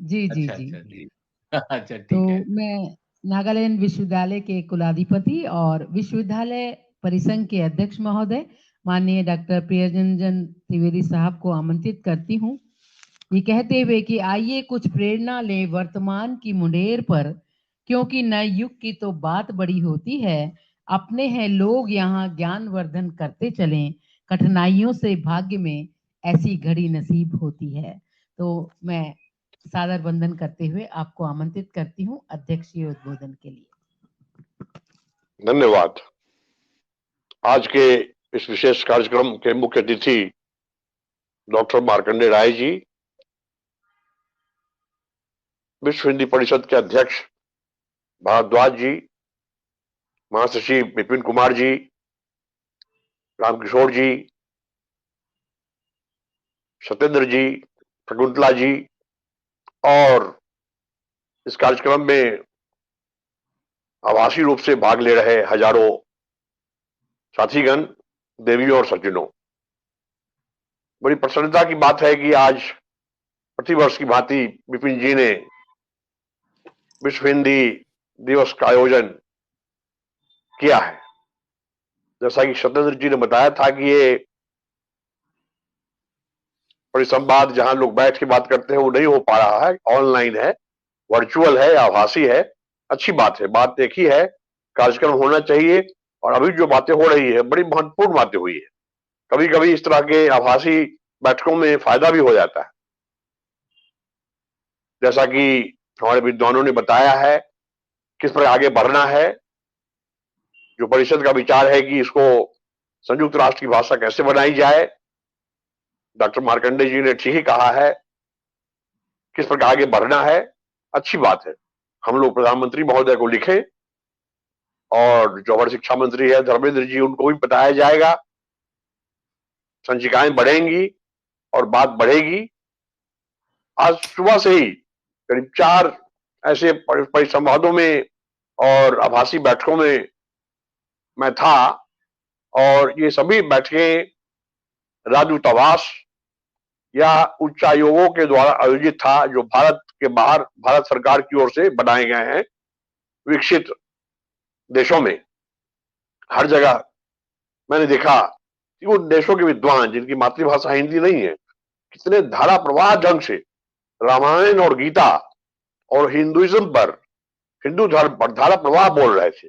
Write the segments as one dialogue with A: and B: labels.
A: जी, जी,
B: अच्छा,
A: जी।
B: अच्छा जी। अच्छा
A: तो
B: ठीक है।
A: मैं नागालैंड विश्वविद्यालय के कुलाधिपति और विश्वविद्यालय परिसंघ के अध्यक्ष महोदय माननीय डॉक्टर प्रियरंजन त्रिवेदी साहब को आमंत्रित करती हूँ, ये कहते हुए कि आइए कुछ प्रेरणा लें वर्तमान की मुंडेर पर, क्योंकि नए युग की तो बात बड़ी होती है। अपने हैं लोग यहाँ ज्ञानवर्धन करते चलें, कठिनाइयों से भाग्य में ऐसी घड़ी नसीब होती है। तो मैं सादर वंदन करते हुए आपको आमंत्रित करती हूँ अध्यक्षीय उद्बोधन के लिए।
C: धन्यवाद। आज के इस विशेष कार्यक्रम के मुख्य अतिथि डॉक्टर मार्कंडेय राय जी, विश्व हिंदी परिषद के अध्यक्ष भारद्वाज जी, महासचिव विपिन कुमार जी, रामकिशोर जी, सत्येंद्र जी, शकुंतला जी और इस कार्यक्रम में आभासी रूप से भाग ले रहे हजारों साथीगण, देवियों और सज्जनों, बड़ी प्रसन्नता की बात है कि आज प्रतिवर्ष की भांति विपिन जी ने विश्व हिंदी दिवस का आयोजन किया है। जैसा कि सत्येंद्र जी ने बताया था कि ये परिसंवाद जहां लोग बैठ के बात करते हैं वो नहीं हो पा रहा है, ऑनलाइन है, वर्चुअल है, आभासी है। अच्छी बात है, बात एक ही है, कार्यक्रम होना चाहिए। और अभी जो बातें हो रही है बड़ी महत्वपूर्ण बातें हुई है। कभी कभी इस तरह के आभासी बैठकों में फायदा भी हो जाता है, जैसा कि हमारे विद्वानों ने बताया है किस पर आगे बढ़ना है। जो परिषद का विचार है कि इसको संयुक्त राष्ट्र की भाषा कैसे बनाई जाए, डॉक्टर मार्कंडेय जी ने ठीक ही कहा है, किस प्रकार आगे बढ़ना है। अच्छी बात है, हम लोग प्रधानमंत्री महोदय को लिखें और जो हमारे शिक्षा मंत्री है धर्मेंद्र जी, उनको भी बताया जाएगा। संचिकाएं बढ़ेंगी और बात बढ़ेगी। आज सुबह से ही करीब 4 ऐसे परिसंवादों में और आभासी बैठकों में मैं था, और ये सभी बैठकें राजदूतावास या उच्चायोगों के द्वारा आयोजित था, जो भारत के बाहर भारत सरकार की ओर से बनाए गए हैं विकसित देशों में। हर जगह मैंने देखा कि वो देशों के विद्वान जिनकी मातृभाषा हिंदी नहीं है, कितने धारा प्रवाह ढंग से रामायण और गीता और हिंदुइज्म पर, हिंदू धर्म पर धारा प्रवाह बोल रहे थे।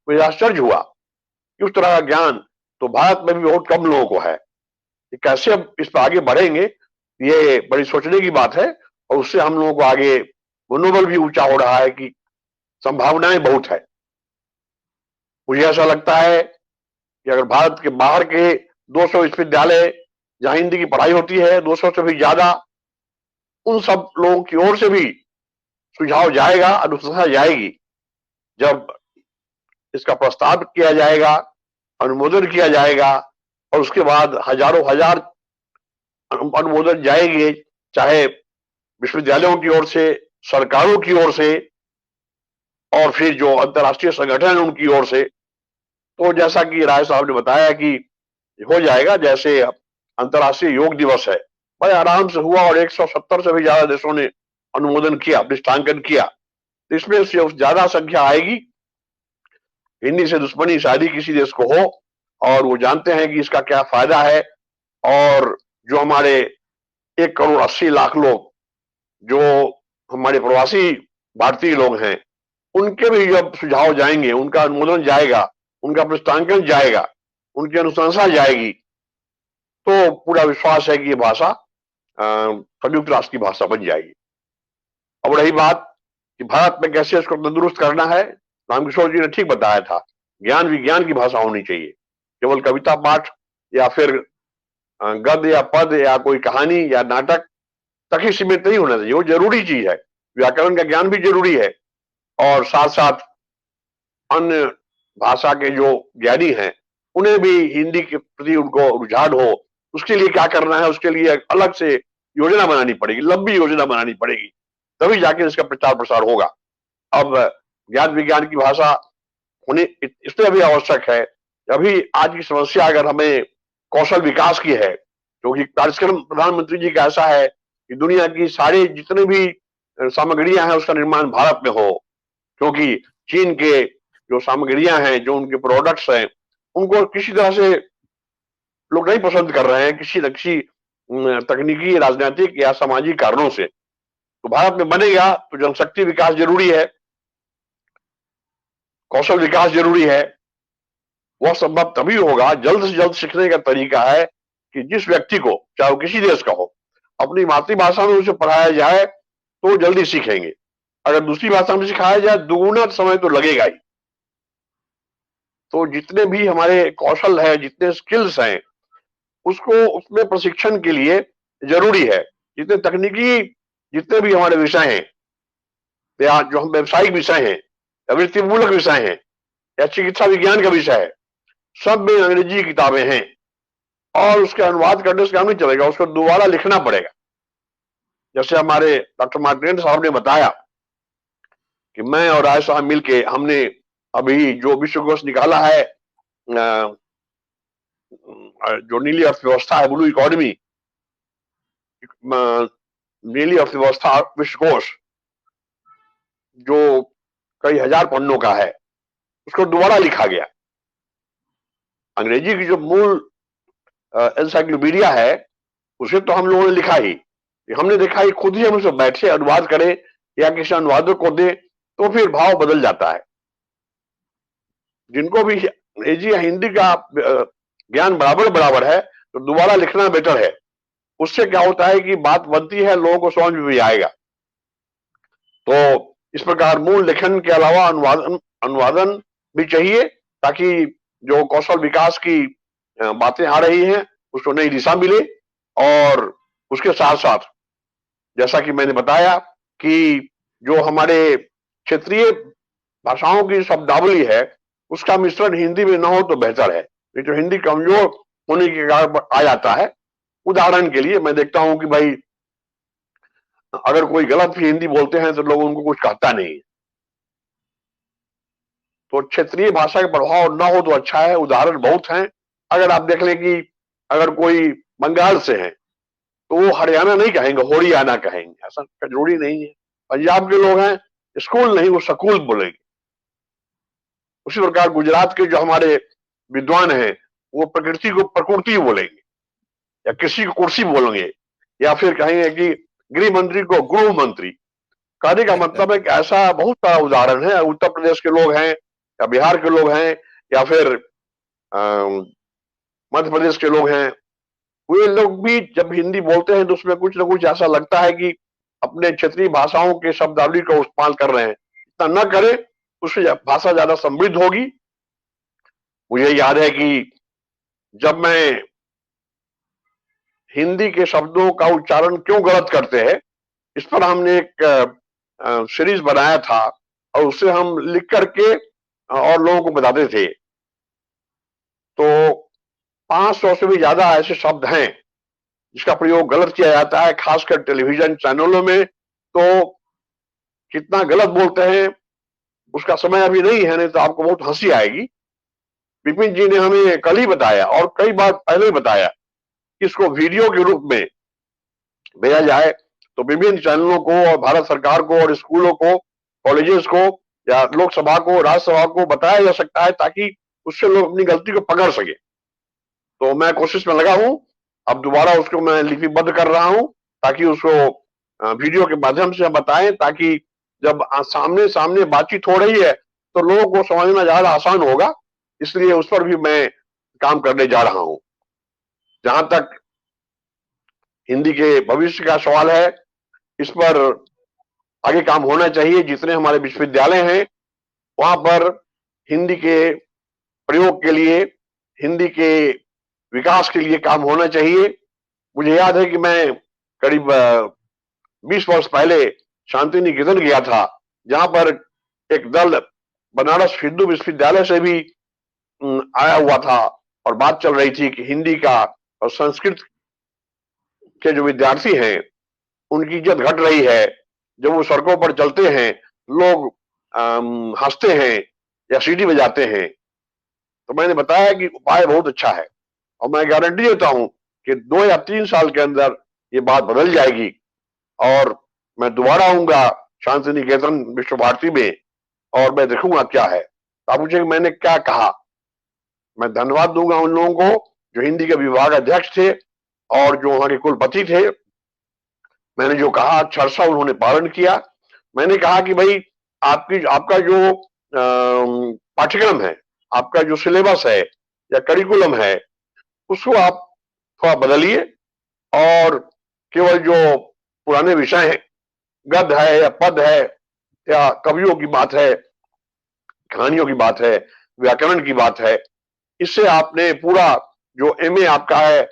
C: मुझे आश्चर्य हुआ कि उस तरह का ज्ञान तो भारत में भी बहुत कम लोगों को है। कि कैसे अब इस पर आगे बढ़ेंगे, ये बड़ी सोचने की बात है। और उससे हम लोगों को आगे मनोबल भी ऊंचा हो रहा है कि संभावनाएं बहुत है। मुझे ऐसा लगता है कि अगर भारत के बाहर के 200 विश्वविद्यालय जहां हिंदी की पढ़ाई होती है, 200 से भी ज्यादा, उन सब लोगों की ओर से भी सुझाव जाएगा, अनुशंसा जाएगी। जब इसका प्रस्ताव किया जाएगा, अनुमोदन किया जाएगा, और उसके बाद हजारों हजार अनुमोदन जाएंगे, चाहे विश्वविद्यालयों की ओर से, सरकारों की ओर से, और फिर जो अंतर्राष्ट्रीय संगठन है उनकी ओर से। तो जैसा कि राय साहब ने बताया कि हो जाएगा, जैसे अंतर्राष्ट्रीय योग दिवस है, बड़े आराम से हुआ और 170 से भी ज्यादा देशों ने अनुमोदन किया, पृष्ठांकन किया। तो इसमें से ज्यादा संख्या आएगी। हिंदी से दुश्मनी शायद ही किसी देश को हो, और वो जानते हैं कि इसका क्या फायदा है। और जो हमारे 1 करोड़ 80 लाख लोग, जो हमारे प्रवासी भारतीय लोग हैं, उनके भी जब सुझाव जाएंगे, उनका अनुमोदन जाएगा, उनका पृष्ठांकन जाएगा, उनकी अनुशंसा जाएगी, तो पूरा विश्वास है कि ये भाषा संयुक्त राष्ट्र की भाषा बन जाएगी। अब रही बात कि भारत में कैसे इसको तंदुरुस्त करना है, रामकिशोर जी ने ठीक बताया था, ज्ञान विज्ञान की भाषा होनी चाहिए। केवल कविता पाठ या फिर गद्य या पद या कोई कहानी या नाटक तक ही सीमित नहीं होना चाहिए, वो जरूरी चीज है। व्याकरण का ज्ञान भी जरूरी है, और साथ साथ अन्य भाषा के जो ज्ञानी हैं उन्हें भी हिंदी के प्रति उनको रुझान हो। उसके लिए क्या करना है, उसके लिए अलग से योजना बनानी पड़ेगी, लंबी योजना बनानी पड़ेगी, तभी जाके इसका प्रचार प्रसार होगा। अब ज्ञान विज्ञान की भाषा होनी इसलिए भी आवश्यक है। अभी आज की समस्या अगर हमें कौशल विकास की है, क्योंकि कार्यक्रम प्रधानमंत्री जी का ऐसा है कि दुनिया की सारे जितने भी सामग्रियां हैं उसका निर्माण भारत में हो, क्योंकि चीन के जो सामग्रियां हैं, जो उनके प्रोडक्ट्स हैं, उनको किसी तरह से लोग नहीं पसंद कर रहे हैं, किसी न किसी तकनीकी, राजनीतिक या सामाजिक कारणों से। तो भारत में बनेगा तो जनशक्ति विकास जरूरी है, कौशल विकास जरूरी है। वह संभव तभी होगा, जल्द से जल्द सीखने का तरीका है कि जिस व्यक्ति को, चाहे वो किसी देश का हो, अपनी मातृभाषा में उसे पढ़ाया जाए तो जल्दी सीखेंगे। अगर दूसरी भाषा में सिखाया जाए दुगुना समय तो लगेगा ही। तो जितने भी हमारे कौशल है, जितने स्किल्स हैं, उसको उसमें प्रशिक्षण के लिए जरूरी है। जितने तकनीकी, जितने भी हमारे विषय हैं, या जो हम व्यवसायिक विषय हैं, या वृत्तिमूलक विषय हैं, या चिकित्सा विज्ञान का विषय है, सब में अंग्रेजी किताबें हैं और उसके अनुवाद करने से काम नहीं चलेगा, उसको दोबारा लिखना पड़ेगा। जैसे हमारे डॉक्टर मार्टिनेज साहब ने बताया कि मैं और राय साहब मिलके हमने अभी जो विश्वकोश निकाला है, जो नीली अर्थव्यवस्था है, ब्लू इकोनॉमी, नीली अर्थव्यवस्था विश्वकोश, जो कई हजार पन्नों का है, उसको दोबारा लिखा गया। अंग्रेजी की जो मूल एनसाइक्लोपीडिया है उसे तो हम लोगों ने लिखा ही, हमने देखा ही खुद ही हम उसे बैठे अनुवाद करें या किसी अनुवादक को दे तो फिर भाव बदल जाता है। जिनको भी अंग्रेजी या हिंदी का ज्ञान बराबर बराबर है तो दोबारा लिखना बेटर है। उससे क्या होता है कि बात बनती है, लोगों को समझ में भी आएगा। तो इस प्रकार मूल लेखन के अलावा अनुवादन भी चाहिए, ताकि जो कौशल विकास की बातें आ रही हैं उसको नई दिशा मिले। और उसके साथ साथ जैसा कि मैंने बताया कि जो हमारे क्षेत्रीय भाषाओं की शब्दावली है उसका मिश्रण हिंदी में न हो तो बेहतर है, नहीं तो हिंदी कमजोर होने के कारण आ जाता है। उदाहरण के लिए मैं देखता हूं कि भाई अगर कोई गलत भी हिंदी बोलते हैं तो लोग उनको कुछ कहता नहीं। तो क्षेत्रीय भाषा का प्रभाव ना हो तो अच्छा है। उदाहरण बहुत हैं। अगर आप देख लें कि अगर कोई बंगाल से है तो वो हरियाणा नहीं कहेंगे, हरियाणा कहेंगे, ऐसा जरूरी नहीं है। पंजाब के लोग हैं, स्कूल नहीं वो स्कूल बोलेंगे। उसी प्रकार गुजरात के जो हमारे विद्वान हैं वो प्रकृति को प्रकृति बोलेंगे, या कृषि को कुर्सी बोलेंगे, या फिर कहेंगे कि गृह मंत्री को गृह मंत्री। कहने का मतलब है कि ऐसा बहुत सारा उदाहरण है। उत्तर प्रदेश के लोग हैं या बिहार के लोग हैं या फिर मध्य प्रदेश के लोग हैं, वे लोग भी जब हिंदी बोलते हैं तो उसमें कुछ ना कुछ ऐसा लगता है कि अपने क्षेत्रीय भाषाओं के शब्दावली का इस्तेमाल कर रहे हैं। इतना न करें, उससे भाषा ज्यादा समृद्ध होगी। मुझे याद है कि जब मैं हिंदी के शब्दों का उच्चारण क्यों गलत करते हैं इस पर हमने एक सीरीज बनाया था और उसे हम लिख करके और लोगों को बताते थे। तो 500 से भी ज्यादा ऐसे शब्द हैं जिसका प्रयोग गलत किया जाता है, खासकर टेलीविजन चैनलों में। तो कितना गलत बोलते हैं उसका समय अभी नहीं है, नहीं तो आपको बहुत हंसी आएगी। विपिन जी ने हमें कल ही बताया और कई बार पहले ही बताया कि इसको वीडियो के रूप में भेजा जाए तो विभिन्न चैनलों को और भारत सरकार को और स्कूलों को, कॉलेजेस को या लोकसभा को, राज्यसभा को बताया जा सकता है, ताकि उससे लोग अपनी गलती को पकड़ सके। तो मैं कोशिश में लगा हूं, अब दोबारा उसको मैं लिपिबद्ध कर रहा हूं ताकि उसको वीडियो के माध्यम से बताएं, ताकि जब सामने सामने बातचीत हो रही है तो लोगों को समझना ज्यादा आसान होगा। इसलिए उस पर भी मैं काम करने जा रहा हूं। जहां तक हिंदी के भविष्य का सवाल है, इस पर आगे काम होना चाहिए। जितने हमारे विश्वविद्यालय हैं वहां पर हिंदी के प्रयोग के लिए, हिंदी के विकास के लिए काम होना चाहिए। मुझे याद है कि मैं करीब 20 वर्ष पहले शांति निकेतन गया था, जहां पर एक दल बनारस हिंदू विश्वविद्यालय से भी आया हुआ था और बात चल रही थी कि हिंदी का और संस्कृत के जो विद्यार्थी हैं उनकी इज्जत घट रही है। जब वो सड़कों पर चलते हैं लोग हंसते हैं या सीटी बजाते हैं। तो मैंने बताया कि उपाय बहुत अच्छा है और मैं गारंटी देता हूं कि 2 या 3 साल के अंदर ये बात बदल जाएगी। और मैं दोबारा आऊंगा शांति निकेतन विश्व भारती में और मैं देखूंगा क्या है। तो आप पूछे मैंने क्या कहा। मैं धन्यवाद दूंगा उन लोगों को जो हिंदी के विभाग अध्यक्ष थे और जो वहां के कुलपति थे। मैंने जो कहा अक्षरशः उन्होंने पालन किया। मैंने कहा कि भाई आपका जो पाठ्यक्रम है, आपका जो सिलेबस है या करिकुलम है, उसको आप थोड़ा बदलिए और केवल जो पुराने विषय हैं, गद्य है या पद है या कवियों की बात है, कहानियों की बात है, व्याकरण की बात है, इससे आपने पूरा जो एमए आपका है,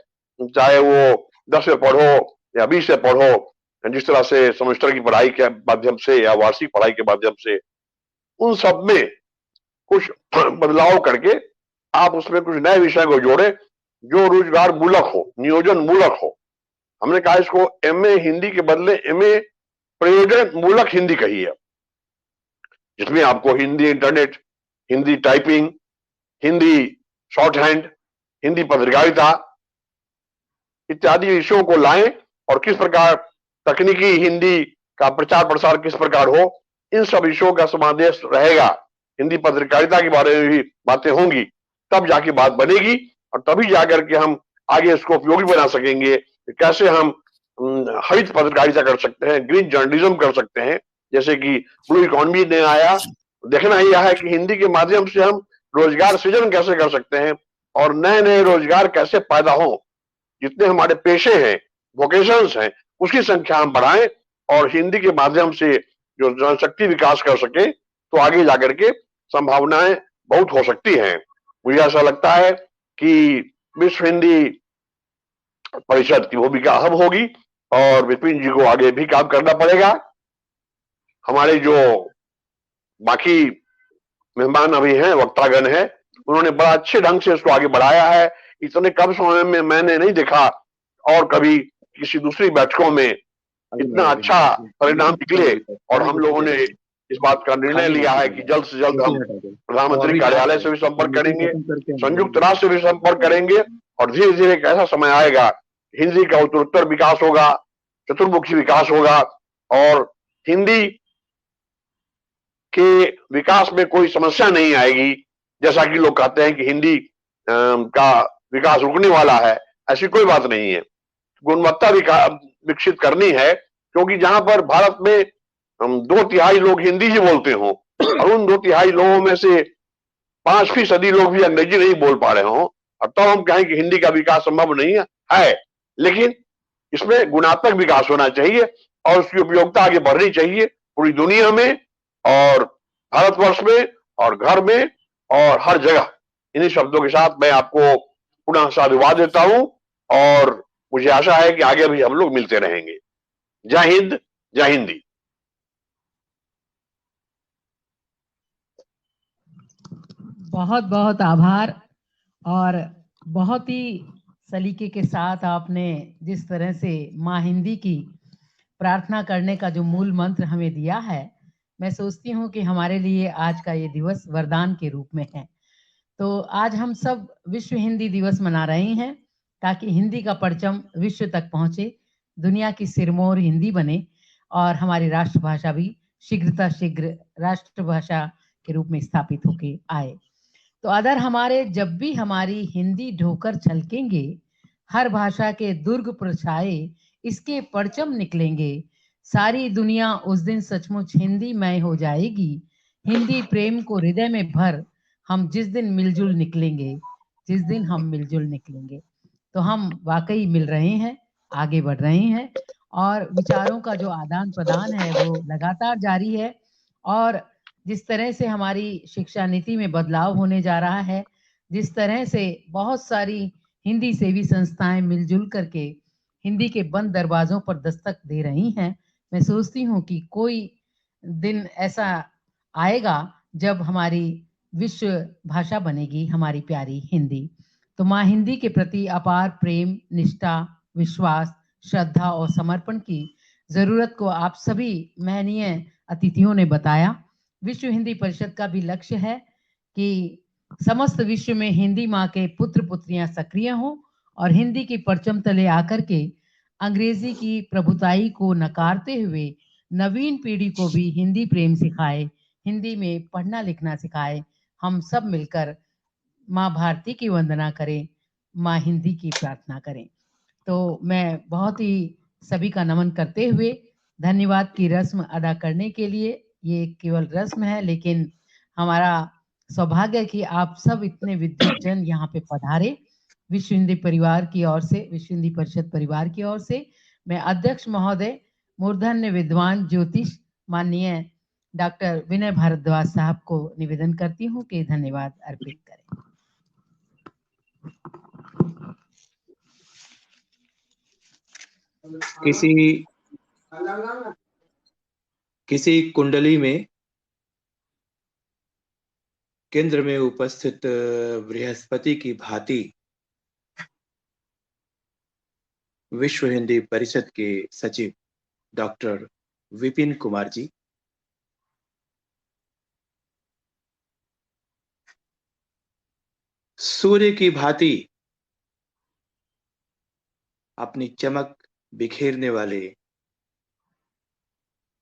C: चाहे वो 10 से पढ़ो या 20 से पढ़ो, जिस तरह से सेमेस्टर की पढ़ाई के माध्यम से या वार्षिक पढ़ाई के माध्यम से, उन सब में कुछ बदलाव करके आप उसमें कुछ नए विषय को जोड़े जो रोजगार मूलक हो, नियोजन मूलक हो। हमने कहा इसको एमए हिंदी के बदले एमए प्रयोजन मूलक हिंदी कहिए, जिसमें आपको Hindi internet, Hindi typing, Hindi short hand, Hindi पत्रकारिता इत्यादि विषयों को लाएं और किस प्रकार तकनीकी हिंदी का प्रचार प्रसार किस प्रकार हो, इन सब विषयों का समावेश रहेगा। हिंदी पत्रकारिता के बारे में भी बातें होंगी, तब जाके बात बनेगी और तभी जाकर के हम आगे इसको उपयोगी बना सकेंगे। कैसे हम हरित पत्रकारिता कर सकते हैं, ग्रीन जर्नलिज्म कर सकते हैं, जैसे कि ब्लू इकोनॉमी ने आया। देखना ही है कि हिंदी के माध्यम से हम रोजगार सृजन कैसे कर सकते हैं और नए नए रोजगार कैसे पैदा हो। जितने हमारे पेशे हैं, वोकेशंस हैं, उसकी संख्या हम बढ़ाएं और हिंदी के माध्यम से जो जनशक्ति विकास कर सके, तो आगे जाकर के संभावनाएं बहुत हो सकती हैं। मुझे ऐसा लगता है कि विश्व हिंदी परिषद की भूमिका अहम होगी और विपिन जी को आगे भी काम करना पड़ेगा। हमारे जो बाकी मेहमान अभी हैं, वक्तागण हैं, उन्होंने बड़ा अच्छे ढंग से इसको आगे बढ़ाया है। इतने कम समय में मैंने नहीं देखा और कभी किसी दूसरी बैठकों में इतना अच्छा परिणाम निकले। और हम लोगों ने इस बात का निर्णय लिया है कि जल्द से जल्द हम प्रधानमंत्री कार्यालय से भी संपर्क करेंगे, संयुक्त राष्ट्र से भी संपर्क करेंगे और धीरे धीरे एक ऐसा समय आएगा हिंदी का उत्तरोत्तर विकास होगा, चतुर्मुखी विकास होगा और हिंदी के विकास में कोई समस्या नहीं आएगी। जैसा कि लोग कहते हैं कि हिंदी का विकास रुकने वाला है, ऐसी कोई बात नहीं है। गुणवत्ता विकसित करनी है, क्योंकि जहां पर भारत में 2/3 लोग हिंदी ही बोलते हों और उन 2/3 लोगों में से 5% लोग भी अंग्रेजी नहीं बोल पा रहे हों, और तब हम कहें कि हिंदी का विकास संभव नहीं है। लेकिन इसमें गुणात्मक विकास होना चाहिए और उसकी उपयोगिता आगे बढ़नी चाहिए पूरी दुनिया में और भारतवर्ष में और घर में और हर जगह। इन्हीं शब्दों के साथ मैं आपको पुनः साधुवाद देता हूं और मुझे आशा है कि आगे भी हम लोग मिलते रहेंगे। जय हिंद, जय हिंदी।
A: बहुत बहुत आभार। और बहुत ही सलीके के साथ आपने जिस तरह से माँ हिंदी की प्रार्थना करने का जो मूल मंत्र हमें दिया है, मैं सोचती हूँ कि हमारे लिए आज का ये दिवस वरदान के रूप में है। तो आज हम सब विश्व हिंदी दिवस मना रहे हैं ताकि हिंदी का परचम विश्व तक पहुंचे, दुनिया की सिरमौर हिंदी बने और हमारी राष्ट्रभाषा भी शीघ्र राष्ट्रभाषा के रूप में स्थापित होके आए। तो अदर हमारे जब भी हमारी हिंदी ढोकर छलकेंगे, हर भाषा के दुर्ग प्रछाए इसके परचम निकलेंगे। सारी दुनिया उस दिन सचमुच हिंदीमय हो जाएगी। हिंदी प्रेम को हृदय में भर हम जिस दिन मिलजुल निकलेंगे, जिस दिन हम मिलजुल निकलेंगे। तो हम वाकई मिल रहे हैं, आगे बढ़ रहे हैं और विचारों का जो आदान प्रदान है वो लगातार जारी है। और जिस तरह से हमारी शिक्षा नीति में बदलाव होने जा रहा है, जिस तरह से बहुत सारी हिंदी सेवी संस्थाएं मिलजुल करके हिंदी के बंद दरवाजों पर दस्तक दे रही हैं, मैं सोचती हूँ कि कोई दिन ऐसा आएगा जब हमारी विश्व भाषा बनेगी हमारी प्यारी हिंदी। तो माँ हिंदी के प्रति अपार प्रेम, निष्ठा, विश्वास, श्रद्धा और समर्पण की जरूरत को आप सभी महनीय अतिथियों ने बताया। विश्व हिंदी परिषद का भी लक्ष्य है कि समस्त विश्व में हिंदी माँ के पुत्र पुत्रियां सक्रिय हों और हिंदी की परचम तले आकर के अंग्रेजी की प्रभुताई को नकारते हुए नवीन पीढ़ी को भी हिंदी प्रेम सिखाए, हिंदी में पढ़ना लिखना सिखाए। हम सब मिलकर माँ भारती की वंदना करें, माँ हिंदी की प्रार्थना करें। तो मैं बहुत ही सभी का नमन करते हुए धन्यवाद की रस्म अदा करने के लिए, ये केवल रस्म है, लेकिन हमारा सौभाग्य है कि आप सब इतने विद्वत जन यहाँ पे पधारे। विश्व हिंदी परिवार की ओर से, विश्व हिंदी परिषद परिवार की ओर से मैं अध्यक्ष महोदय, मूर्धन्य विद्वान ज्योतिष माननीय डॉक्टर विनय भारद्वाज साहब को निवेदन करती हूँ कि धन्यवाद अर्पित करें।
B: किसी कुंडली में केंद्र में उपस्थित बृहस्पति की भांति विश्व हिंदी परिषद के सचिव डॉक्टर विपिन कुमार जी, सूर्य की भांति अपनी चमक बिखेरने वाले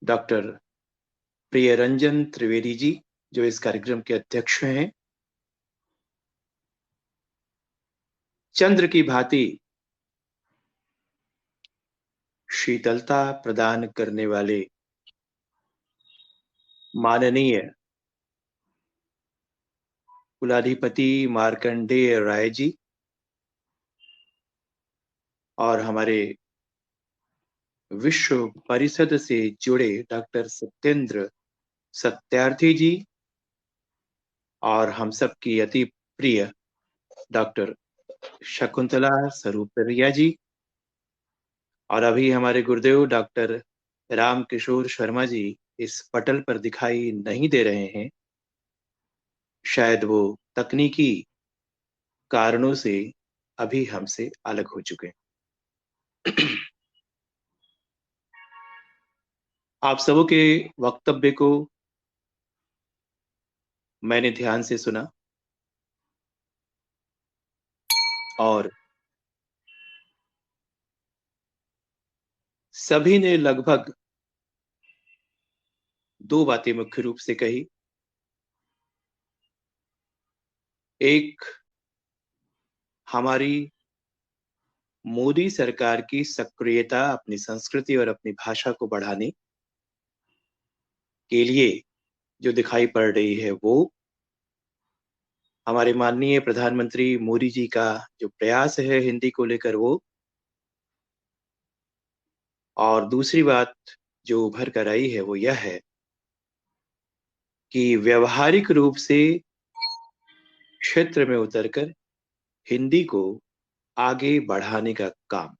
B: डॉक्टर प्रियरंजन त्रिवेदी जी, जो इस कार्यक्रम के अध्यक्ष हैं, चंद्र की भांति शीतलता प्रदान करने वाले माननीय कुलाधिपति मार्कंडेय राय जी, और हमारे विश्व परिषद से जुड़े डॉक्टर सत्येंद्र सत्यार्थी जी, और हम सब की अति प्रिय डॉक्टर शकुंतला स्वरूपरिया जी, और अभी हमारे गुरुदेव डॉक्टर राम किशोर शर्मा जी इस पटल पर दिखाई नहीं दे रहे हैं, शायद वो तकनीकी कारणों से अभी हमसे अलग हो चुके हैं। आप सबों के वक्तव्य को मैंने ध्यान से सुना, और सभी ने लगभग दो बातें मुख्य रूप से कही। एक, हमारी मोदी सरकार की सक्रियता अपनी संस्कृति और अपनी भाषा को बढ़ाने के लिए जो दिखाई पड़ रही है, वो हमारे माननीय प्रधानमंत्री मोदी जी का जो प्रयास है हिंदी को लेकर, वो, और दूसरी बात जो उभर कर आई है वो यह है कि व्यवहारिक रूप से क्षेत्र में उतरकर हिंदी को आगे बढ़ाने का काम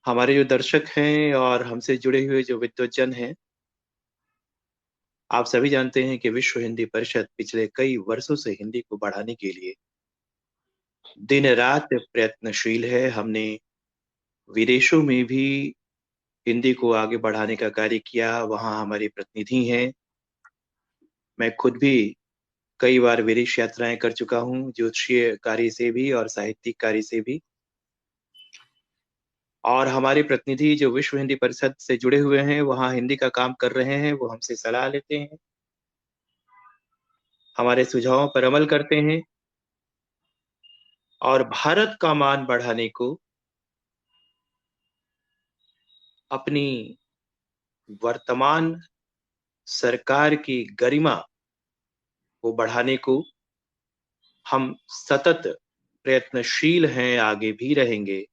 B: हमारे जो दर्शक हैं और हमसे जुड़े हुए जो विद्वज्जन हैं, आप सभी जानते हैं कि विश्व हिंदी परिषद पिछले कई वर्षों से हिंदी को बढ़ाने के लिए दिन रात प्रयत्नशील है। हमने विदेशों में भी हिंदी को आगे बढ़ाने का कार्य किया, वहां हमारे प्रतिनिधि हैं। मैं खुद भी कई बार विदेश यात्राएं कर चुका हूं, ज्योतिषीय कार्य से भी और साहित्यिक कार्य से भी, और हमारे प्रतिनिधि जो विश्व हिंदी परिषद से जुड़े हुए हैं, वहां हिंदी का काम कर रहे हैं, वो हमसे सलाह लेते हैं, हमारे सुझावों पर अमल करते हैं, और भारत का मान बढ़ाने को, अपनी वर्तमान सरकार की गरिमा को बढ़ाने को हम सतत प्रयत्नशील हैं, आगे भी रहेंगे।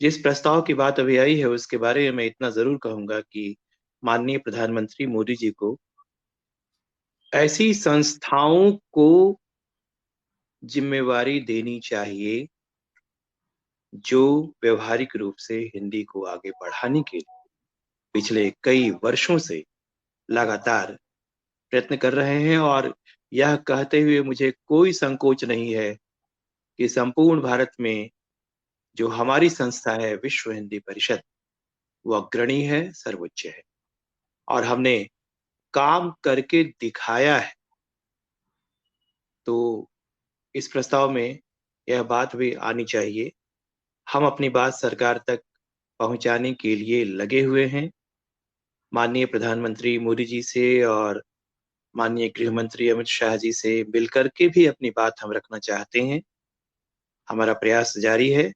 B: जिस प्रस्ताव की बात अभी आई है उसके बारे में मैं इतना जरूर कहूंगा कि माननीय प्रधानमंत्री मोदी जी को ऐसी संस्थाओं को जिम्मेवारी देनी चाहिए जो व्यवहारिक रूप से हिंदी को आगे बढ़ाने के लिए पिछले कई वर्षों से लगातार प्रयत्न कर रहे हैं। और यह कहते हुए मुझे कोई संकोच नहीं है कि संपूर्ण भारत में जो हमारी संस्था है विश्व हिंदी परिषद, वो अग्रणी है, सर्वोच्च है, और हमने काम करके दिखाया है। तो इस प्रस्ताव में यह बात भी आनी चाहिए, हम अपनी बात सरकार तक पहुंचाने के लिए लगे हुए हैं। माननीय प्रधानमंत्री मोदी जी से और माननीय गृह मंत्री अमित शाह जी से मिलकर के भी अपनी बात हम रखना चाहते हैं। हमारा प्रयास जारी है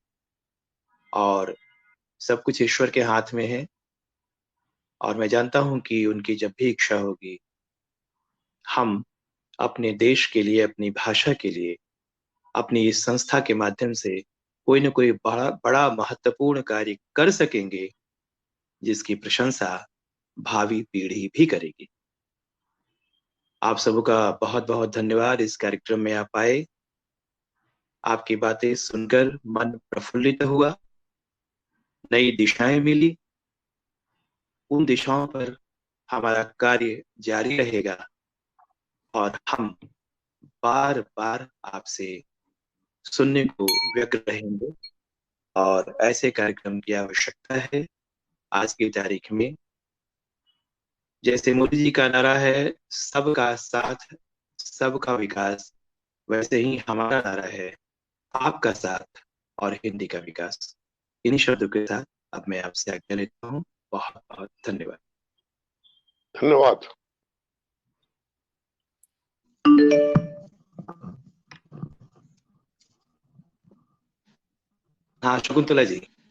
B: और सब कुछ ईश्वर के हाथ में है और मैं जानता हूं कि उनकी जब भी इच्छा होगी हम अपने देश के लिए, अपनी भाषा के लिए, अपनी इस संस्था के माध्यम से कोई न कोई बड़ा बड़ा महत्वपूर्ण कार्य कर सकेंगे जिसकी प्रशंसा भावी पीढ़ी भी करेगी। आप सबका बहुत बहुत धन्यवाद इस कार्यक्रम में आप आए। आपकी बातें सुनकर मन प्रफुल्लित हुआ, नई दिशाएं मिली। उन दिशाओं पर हमारा कार्य जारी रहेगा और हम बार बार आपसे सुनने को व्यग्र रहेंगे और ऐसे कार्यक्रम की आवश्यकता है आज की तारीख में। जैसे मोदी जी का नारा है सबका साथ सबका विकास, वैसे ही हमारा नारा है आपका साथ और हिंदी का विकास। इन्हीं शब्दों के साथ अब मैं आपसे आज्ञा लेता हूँ। बहुत बहुत धन्यवाद।
C: धन्यवाद।
B: हाँ शकुंतला जी।